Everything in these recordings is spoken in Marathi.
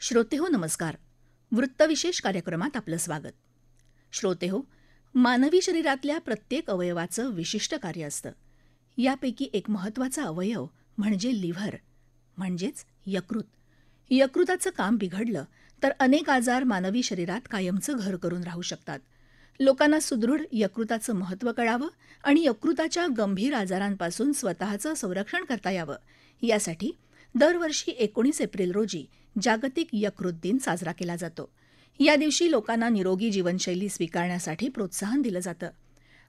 श्रोतेहो नमस्कार. वृत्तविशेष कार्यक्रमात आपलं स्वागत. श्रोतेहो, मानवी शरीरातल्या प्रत्येक अवयवाचं विशिष्ट कार्य असतं. यापैकी एक महत्त्वाचा अवयव म्हणजे लिव्हर, म्हणजेच यकृत. यकृताचं काम बिघडलं तर अनेक आजार मानवी शरीरात कायमचं घर करून राहू शकतात. लोकांना सुदृढ यकृताचं महत्त्व कळावं आणि यकृताच्या गंभीर आजारांपासून स्वतःचं संरक्षण करता यावं, यासाठी दरवर्षी 19 एप्रिल रोजी जागतिक यकृत दिन साजरा केला जातो. या दिवशी लोकांना निरोगी जीवनशैली स्वीकारण्यासाठी प्रोत्साहन दिलं जातं.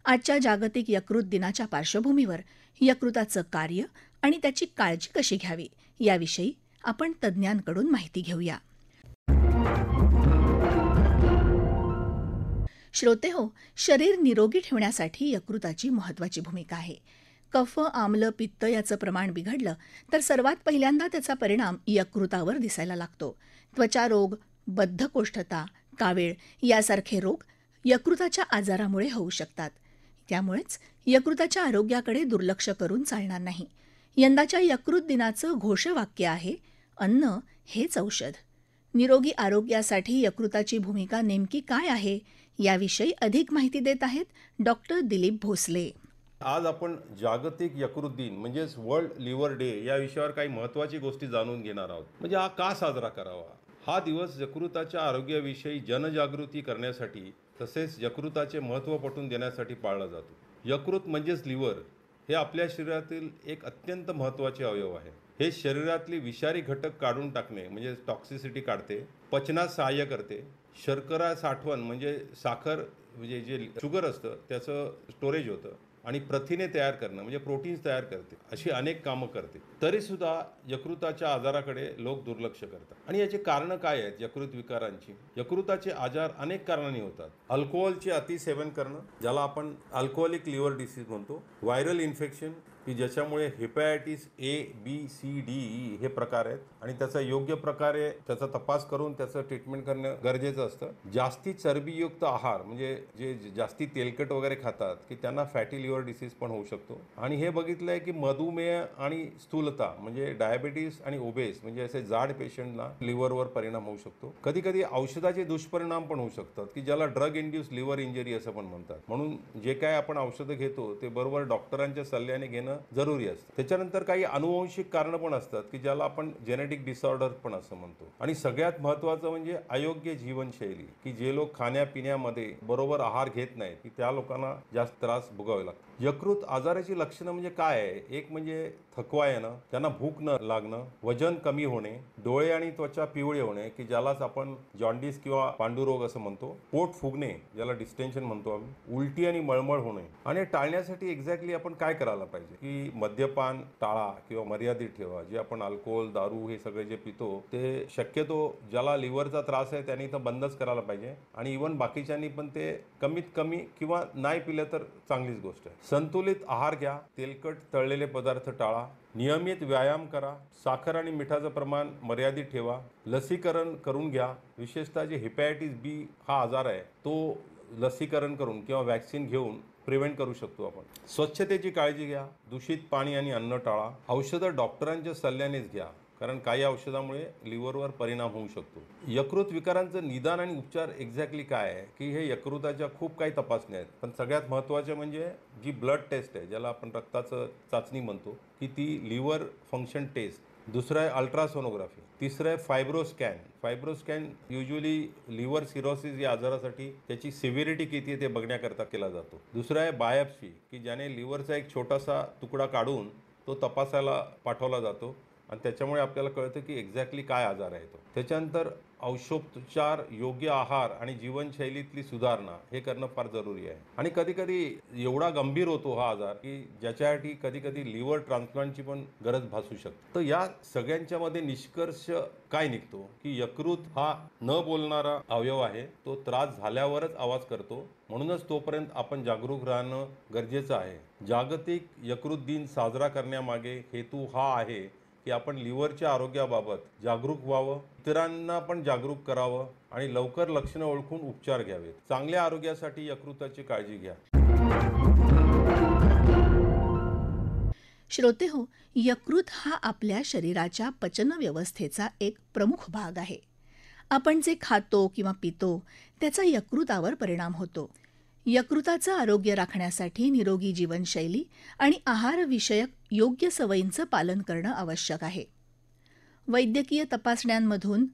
आजच्या जागतिक यकृत दिनाच्या पार्श्वभूमीवर यकृताचं कार्य आणि त्याची काळजी कशी घ्यावी, याविषयी आपण तज्ज्ञांकडून माहिती घेऊया. श्रोतेहो, शरीर निरोगी ठेवण्यासाठी यकृताची महत्त्वाची भूमिका आहे. कफ, आम्ल, पित्त याचं प्रमाण बिघडलं तर सर्वात पहिल्यांदा त्याचा परिणाम यकृतावर दिसायला लागतो. त्वचा रोग, बद्धकोष्ठता, कावीळ यासारखे रोग यकृताच्या आजारामुळे होऊ शकतात. त्यामुळेच यकृताच्या आरोग्याकडे दुर्लक्ष करून चालणार नाही. यंदाच्या यकृत दिनाचं घोषवाक्य आहे, अन्न हेच औषध. निरोगी आरोग्यासाठी यकृताची भूमिका नेमकी काय आहे, याविषयी अधिक माहिती देत आहेत डॉक्टर दिलीप भोसले. आज आपण जागतिक यकृत दिन म्हणजेच वर्ल्ड लिव्हर डे या विषयावर काही महत्त्वाची गोष्टी जाणून घेणार आहोत. म्हणजे हा का साजरा करावा? हा दिवस यकृताच्या आरोग्याविषयी जनजागृती करण्यासाठी तसेच यकृताचे महत्त्व पटवून देण्यासाठी पाळला जातो. यकृत म्हणजेच लिव्हर हे आपल्या शरीरातील एक अत्यंत महत्त्वाचे अवयव आहे. हे शरीरातली विषारी घटक काढून टाकणे म्हणजे टॉक्सिसिटी काढते, पचनास सहाय्य करते, शर्करा साठवण म्हणजे साखर म्हणजे जे शुगर असतं त्याचं स्टोरेज होतं आणि प्रथिने तयार करणं म्हणजे प्रोटीन्स तयार करते, अशी अनेक कामं करते. तरीसुद्धा यकृताच्या आजाराकडे लोक दुर्लक्ष करतात. आणि याची कारणं काय आहेत यकृत विकारांची? यकृताचे आजार अनेक कारणांनी होतात. अल्कोहोलचे अतिसेवन करणं, ज्याला आपण अल्कोहोलिक लिव्हर डिसीज म्हणतो, व्हायरल इन्फेक्शन की ज्याच्यामुळे हेपॅटायटिस ए, बी, सी, डी, ई हे प्रकार आहेत आणि त्याचा योग्य प्रकारे त्याचा तपास करून त्याचं ट्रीटमेंट करणं गरजेचं असतं. जास्ती चरबीयुक्त आहार म्हणजे जे जास्ती तेलकट वगैरे खातात की त्यांना फॅटी लिव्हर डिसीज पण होऊ शकतो. आणि हे बघितलं आहे की मधुमेह आणि स्थूलता म्हणजे डायबिटीस आणि ओबेस म्हणजे असे जाड पेशंटना लिव्हरवर परिणाम होऊ शकतो. कधी कधी औषधाचे दुष्परिणाम पण होऊ शकतात की ज्याला ड्रग इंड्यूस लिव्हर इंजरी असं पण म्हणतात. म्हणून जे काय आपण औषधं घेतो ते बरोबर डॉक्टरांच्या सल्ल्याने घेणं जरुरी असतं. त्याच्यानंतर काही अनुवंशिक कारणं पण असतात की ज्याला आपण जेनेटिक डिसऑर्डर पण असं म्हणतो. आणि सगळ्यात महत्त्वाचं म्हणजे अयोग्य जीवनशैली की जे लोक खाण्यापिण्यामध्ये बरोबर आहार घेत नाहीत की त्या लोकांना जास्त त्रास भोगावे लागतात. यकृत आजाराची लक्षणं म्हणजे काय आहे? एक म्हणजे थकवा येणं, त्यांना भूक न लागणं, वजन कमी होणे, डोळे आणि त्वचा पिवळे होणे की ज्यालाच आपण जॉन्डिस किंवा पांडुरोग असं म्हणतो, पोट फुगणे ज्याला डिस्टेन्शन म्हणतो आम्ही, उलटी आणि मळमळ होणे. आणि टाळण्यासाठी एक्झॅक्टली आपण काय करायला पाहिजे की मद्यपान टाळा किंवा मर्यादित ठेवा. जे आपण अल्कोहोल, दारू हे सगळे जे पितो ते शक्यतो ज्याला लिव्हरचा त्रास आहे त्यांनी तर बंदच करायला पाहिजे. आणि इव्हन बाकीच्यांनी पण ते कमीत कमी किंवा नाही पिलं तर चांगलीच गोष्ट आहे. संतुलित आहार घ्या, तेलकट तळलेले पदार्थ टाळा, नियमित व्यायाम करा, साखर आणि मिठाचं प्रमाण मर्यादित ठेवा, लसीकरण करून घ्या. विशेषतः जे हेपॅटायटिस बी हा आजार आहे तो लसीकरण करून किंवा वॅक्सिन घेऊन प्रिव्हेंट करू शकतो आपण. स्वच्छतेची काळजी घ्या, दूषित पाणी आणि अन्न टाळा, औषधं डॉक्टरांच्या सल्ल्यानेच घ्या कारण काही औषधामुळे लिव्हरवर परिणाम होऊ शकतो. यकृत विकारांचं निदान आणि उपचार एक्झॅक्टली काय आहे की हे यकृताच्या खूप काही तपासण्या आहेत, पण सगळ्यात महत्त्वाचे म्हणजे जी ब्लड टेस्ट आहे ज्याला आपण रक्ताचं चाचणी म्हणतो की ती लिव्हर फंक्शन टेस्ट. दुसरं आहे अल्ट्रासोनोग्राफी. तिसरं आहे फायब्रोस्कॅन. फायब्रोस्कॅन युजली लिव्हर सिरोसिस या आजारासाठी त्याची सिव्हिरिटी किती आहे ते बघण्याकरता केला जातो. दुसरं आहे बायोप्सी की ज्याने लिव्हरचा एक छोटासा तुकडा काढून तो तपासायला पाठवला जातो आणि त्याच्यामुळे आपल्याला कळतं की एक्झॅक्टली काय आजार आहे तो. त्याच्यानंतर औषधोपचार, योग्य आहार आणि जीवनशैलीतली सुधारणा हे करणं फार जरुरी आहे. आणि कधी कधी एवढा गंभीर होतो हा आजार की ज्याच्यासाठी कधी कधी लिव्हर ट्रान्सप्लांटची पण गरज भासू शकते. तर या सगळ्यांच्या मध्ये निष्कर्ष काय निघतो की यकृत हा न बोलणारा अवयव आहे. तो त्रास झाल्यावरच आवाज करतो. म्हणूनच तोपर्यंत आपण जागरूक राहणं गरजेचं आहे. जागतिक यकृत दिन साजरा करण्यामागे हेतू हा आहे की आपण लिव्हरच्या आरोग्याबाबत जागरूक व्हावं, इतरांना पण जागरूक करावं आणि लवकर लक्षणं ओळखून उपचार घ्यावेत. चांगल्या आरोग्यासाठी यकृताची काळजी घ्या. श्रोतेहो, यकृत हा आपल्या शरीराच्या पचन व्यवस्थेचा एक प्रमुख भाग आहे. आपण जे खातो किंवा पितो त्याचा यकृतावर परिणाम होतो. यकृताचं आरोग्य राखण्यासाठी निरोगी जीवनशैली आणि आहारविषयक योग्य सवयींचं पालन करणं आवश्यक आहे. वैद्यकीय तपासण्यांमधून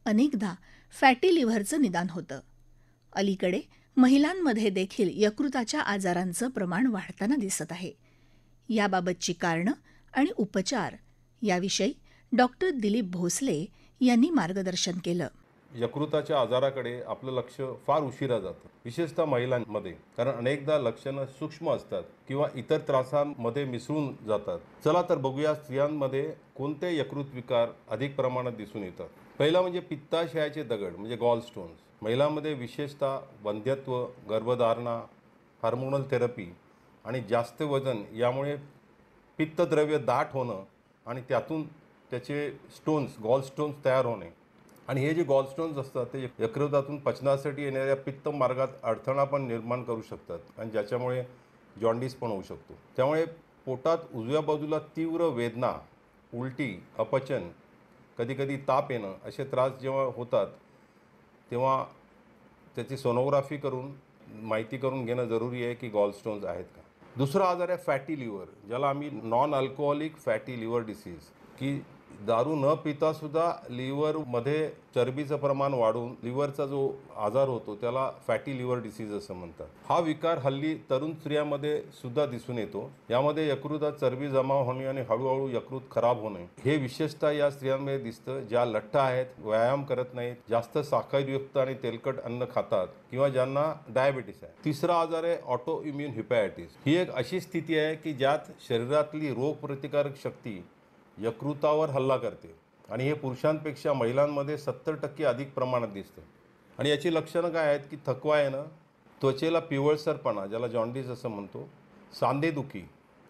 अनेकदा फॅटी लिव्हरचं निदान होतं. अलीकडे महिलांमध्ये देखील यकृताच्या आजारांचं प्रमाण वाढताना दिसत आहे. याबाबतची कारणं आणि उपचार याविषयी डॉक्टर दिलीप भोसले यांनी मार्गदर्शन केलं. यकृताच्या आजाराकडे आपलं लक्ष फार उशिरा जातं, विशेषतः महिलांमध्ये, कारण अनेकदा लक्षणं सूक्ष्म असतात किंवा इतर त्रासांमध्ये मिसळून जातात. चला तर बघूया स्त्रियांमध्ये कोणते यकृत विकार अधिक प्रमाणात दिसून येतात. पहिला म्हणजे पित्ताशयाचे दगड म्हणजे गॉल स्टोन्स. महिलांमध्ये विशेषतः वंध्यत्व, गर्भधारणा, हार्मोनल थेरपी आणि जास्त वजन यामुळे पित्तद्रव्य दाट होणं आणि त्यातून त्याचे स्टोन्स, गॉल स्टोन्स तयार होणे. आणि हे जे गॉल स्टोन्स असतात ते यकृतातून पचनासाठी येणाऱ्या पित्त मार्गात अडथळा पण निर्माण करू शकतात आणि ज्याच्यामुळे जॉन्डिस पण होऊ शकतो. त्यामुळे पोटात उजव्या बाजूला तीव्र वेदना, उलटी, अपचन, कधीकधी ताप येणं असे त्रास जेव्हा होतात तेव्हा त्याची सोनोग्राफी करून माहिती करून घेणं जरुरी आहे की गॉल स्टोन्स आहेत का. दुसरा आजार आहे फॅटी लिव्हर, ज्याला आम्ही non alcoholic fatty liver disease, की दारू न पितासुद्धा लिव्हरमध्ये चरबीचं प्रमाण वाढून लिव्हरचा जो आजार होतो त्याला फॅटी लिव्हर डिसीज असं म्हणतात. हा विकार हल्ली तरुण स्त्रियांमध्ये सुद्धा दिसून येतो. यामध्ये यकृतात चरबी जमा होणे आणि हळूहळू यकृत खराब होणे हे विशेषतः या स्त्रियांमध्ये दिसतं, ज्या लठ्ठ आहेत, व्यायाम करत नाहीत, जास्त साखरयुक्त आणि तेलकट अन्न खातात किंवा ज्यांना डायबिटीस आहे. तिसरा आजार आहे ऑटो इम्युन हिपॅटायटिस. ही एक अशी स्थिती आहे की ज्यात शरीरातली रोगप्रतिकारक शक्ती यकृतावर हल्ला करते आणि हे पुरुषांपेक्षा महिलांमध्ये 70% अधिक प्रमाणात दिसतं. आणि याची लक्षणं काय आहेत की थकवा येणं, त्वचेला पिवळसरपणा ज्याला जॉन्डिस असं म्हणतो, सांधेदुखी,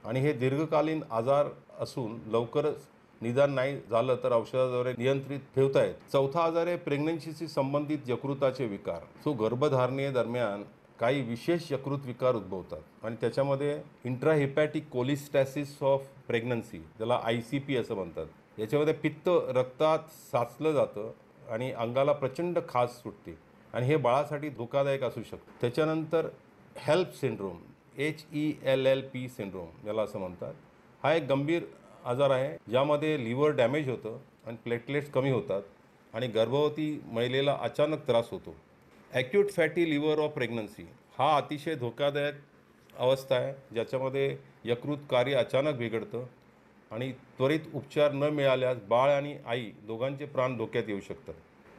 आणि हे दीर्घकालीन आजार असून लवकरच निदान नाही झालं तर औषधाद्वारे नियंत्रित ठेवता येत. चौथा आजार आहे प्रेग्नन्सीशी संबंधित यकृताचे विकार. गर्भधारणेदरम्यान काही विशेष यकृत विकार उद्भवतात आणि त्याच्यामध्ये इंट्राहिपॅटिक कोलिस्टॅसिस ऑफ प्रेग्नन्सी ज्याला ICP असं म्हणतात. याच्यामध्ये पित्त रक्तात साचलं जातं आणि अंगाला प्रचंड खाज सुटते आणि हे बाळासाठी धोकादायक असू शकतं. त्याच्यानंतर हेल्प सिंड्रोम, HELLP सिंड्रोम याला असं म्हणतात. हा एक गंभीर आजार आहे ज्यामध्ये लिव्हर डॅमेज होतं आणि प्लेटलेट्स कमी होतात आणि गर्भवती महिलेला अचानक त्रास होतो. Acute fatty liver of pregnancy हा अतिशय धोकादायक अवस्था आहे ज्याच्यामध्ये यकृत कार्य अचानक बिघडतं आणि त्वरित उपचार न मिळाल्यास बाळ आणि आई दोघांचे प्राण धोक्यात येऊ शकतात.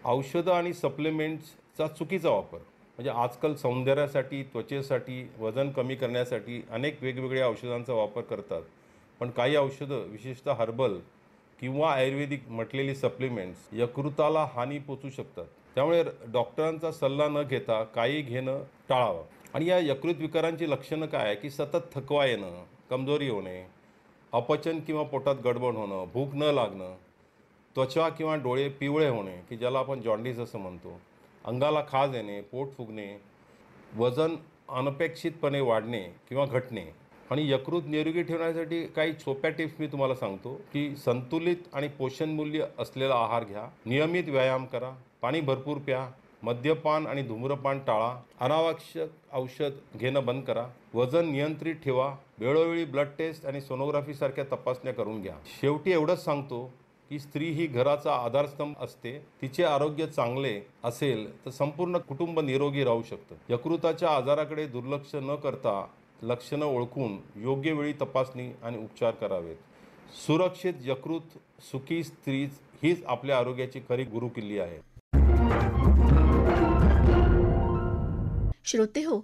औषधं आणि सप्लिमेंट्सचा चुकीचा वापर म्हणजे आजकाल सौंदर्यासाठी, त्वचेसाठी, वजन कमी करण्यासाठी अनेक वेगवेगळ्या औषधांचा वापर करतात. पण काही औषधं विशेषतः हर्बल किंवा आयुर्वेदिक म्हटलेली सप्लिमेंट्स यकृताला हानी पोचू शकतात. त्यामुळे डॉक्टरांचा सल्ला न घेता काही घेणं टाळावं. आणि या यकृत विकारांची लक्षणं काय आहे की सतत थकवा येणं, कमजोरी होणे, अपचन किंवा पोटात गडबड होणं, भूक न लागणं, त्वचा किंवा डोळे पिवळे होणे की ज्याला आपण जॉन्डिस असं म्हणतो, अंगाला खाज येणे, पोट फुगणे, वजन अनपेक्षितपणे वाढणे किंवा घटणे. आणि यकृत निरोगी ठेवण्यासाठी काही सोप्या टिप्स मी तुम्हाला सांगतो की संतुलित आणि पोषणमूल्य असलेला आहार घ्या, नियमित व्यायाम करा, पाणी भरपूर प्या, मद्यपान आणि धूम्रपान टाळा, अनावश्यक औषध घेणं बंद करा, वजन नियंत्रित ठेवा, वेळोवेळी ब्लड टेस्ट आणि सोनोग्राफीसारख्या तपासण्या करून घ्या. शेवटी एवढंच सांगतो की स्त्री ही घराचा आधारस्तंभ असते. तिचे आरोग्य चांगले असेल तर संपूर्ण कुटुंब निरोगी राहू शकतं. यकृताच्या आजाराकडे दुर्लक्ष न करता लक्षणं ओळखून योग्य वेळी तपासणी आणि उपचार करावेत. सुरक्षित यकृत सुखी स्त्री हीच आपल्या आरोग्याची खरी गुरुकिल्ली आहे. श्रोतेहो,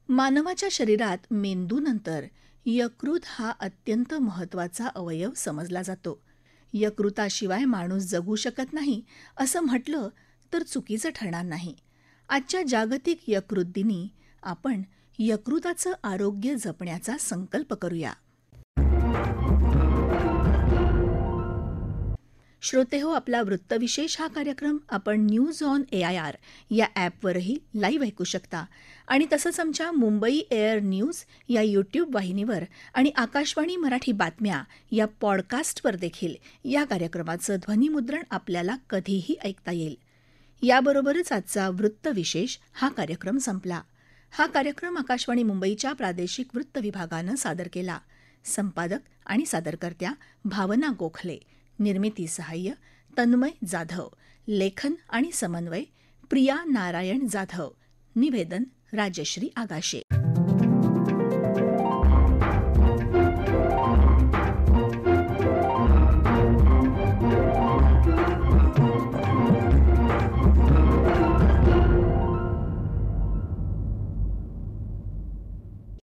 मानवाच्या शरीरात मेंदूनंतर यकृत हा अत्यंत महत्त्वाचा अवयव समजला जातो. यकृताशिवाय माणूस जगू शकत नाही असं म्हटलं तर चुकीचं ठरणार नाही. आजच्या जागतिक यकृत दिनी आपण यकृताचं आरोग्य जपण्याचा संकल्प करूया. श्रोतेहो, आपला वृत्तविशेष हा कार्यक्रम आपण न्यूज ऑन AIR या ॲपवरही लाईव्ह ऐकू शकता आणि तसंच आमच्या मुंबई एअर न्यूज या यूट्यूब वाहिनीवर आणि आकाशवाणी मराठी बातम्या या पॉडकास्टवर देखील या कार्यक्रमाचं ध्वनिमुद्रण आपल्याला कधीही ऐकता येईल. याबरोबरच आजचा वृत्तविशेष हा कार्यक्रम संपला. हा कार्यक्रम आकाशवाणी मुंबईच्या प्रादेशिक वृत्त विभागानं सादर केला. संपादक आणि सादरकर्त्या भावना गोखले, निर्मिती सहाय्य तन्मय जाधव, लेखन आणि समन्वय प्रिया नारायण जाधव, निवेदन राजश्री आगाशे.